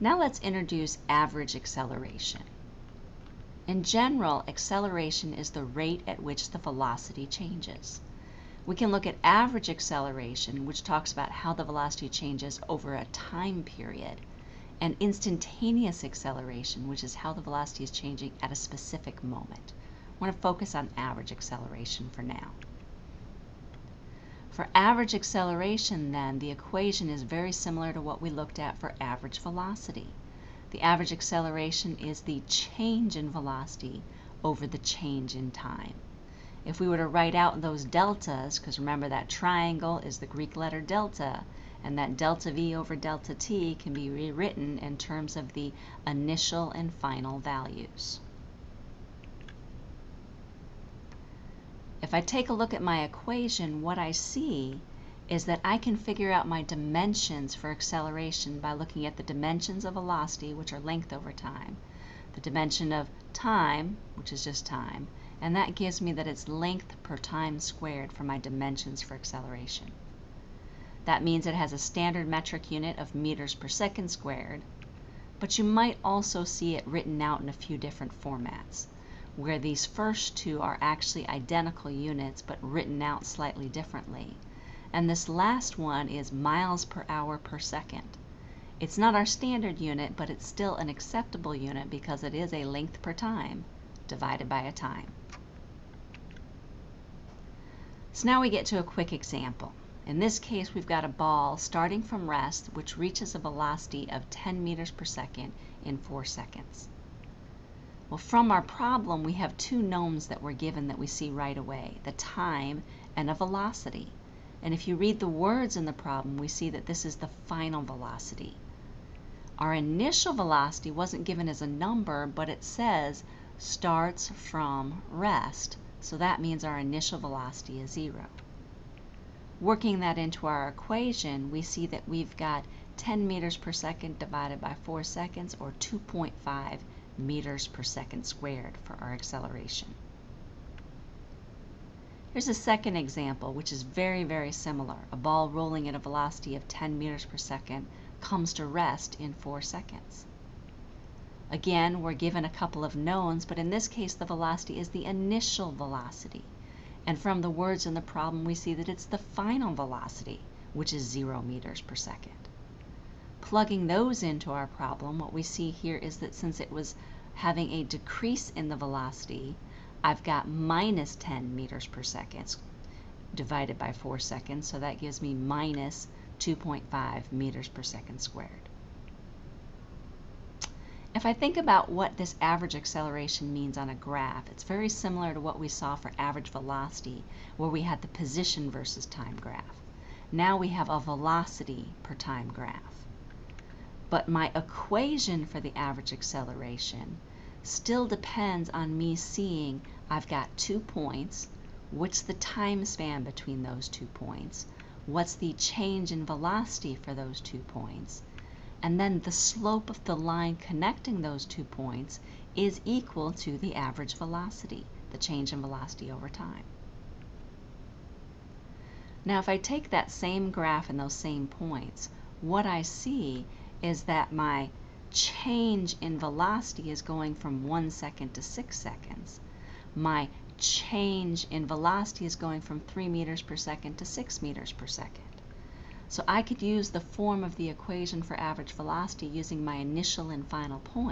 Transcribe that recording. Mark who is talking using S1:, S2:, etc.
S1: Now let's introduce average acceleration. In general, acceleration is the rate at which the velocity changes. We can look at average acceleration, which talks about how the velocity changes over a time period, and instantaneous acceleration, which is how the velocity is changing at a specific moment. I want to focus on average acceleration for now. For average acceleration, then, the equation is very similar to what we looked at for average velocity. The average acceleration is the change in velocity over the change in time. If we were to write out those deltas, because remember that triangle is the Greek letter delta, and that delta V over delta T can be rewritten in terms of the initial and final values. If I take a look at my equation, what I see is that I can figure out my dimensions for acceleration by looking at the dimensions of velocity, which are length over time, the dimension of time, which is just time, and that gives me that it's length per time squared for my dimensions for acceleration. That means it has a standard metric unit of meters per second squared, but you might also see it written out in a few different formats, where these first two are actually identical units but written out slightly differently. And this last one is miles per hour per second. It's not our standard unit, but it's still an acceptable unit because it is a length per time divided by a time. So now we get to a quick example. In this case, we've got a ball starting from rest, which reaches a velocity of 10 meters per second in 4 seconds. Well, from our problem, we have two knowns that we're given that we see right away, the time and a velocity. And if you read the words in the problem, we see that this is the final velocity. Our initial velocity wasn't given as a number, but it says starts from rest. So that means our initial velocity is 0. Working that into our equation, we see that we've got 10 meters per second divided by 4 seconds, or 2.5 meters per second squared for our acceleration. Here's a second example, which is very, very similar. A ball rolling at a velocity of 10 meters per second comes to rest in 4 seconds. Again, we're given a couple of knowns, but in this case, the velocity is the initial velocity. And from the words in the problem, we see that it's the final velocity, which is 0 meters per second. Plugging those into our problem, what we see here is that since it was having a decrease in the velocity, I've got minus 10 meters per second divided by 4 seconds, so that gives me minus 2.5 meters per second squared. If I think about what this average acceleration means on a graph, it's very similar to what we saw for average velocity, where we had the position versus time graph. Now we have a velocity per time graph. But my equation for the average acceleration still depends on me seeing I've got 2 points, what's the time span between those 2 points, what's the change in velocity for those 2 points, and then the slope of the line connecting those 2 points is equal to the average velocity, the change in velocity over time. Now if I take that same graph and those same points, what I see is that my change in velocity is going from 1 second to 6 seconds. My change in velocity is going from 3 meters per second to 6 meters per second. So I could use the form of the equation for average velocity using my initial and final point.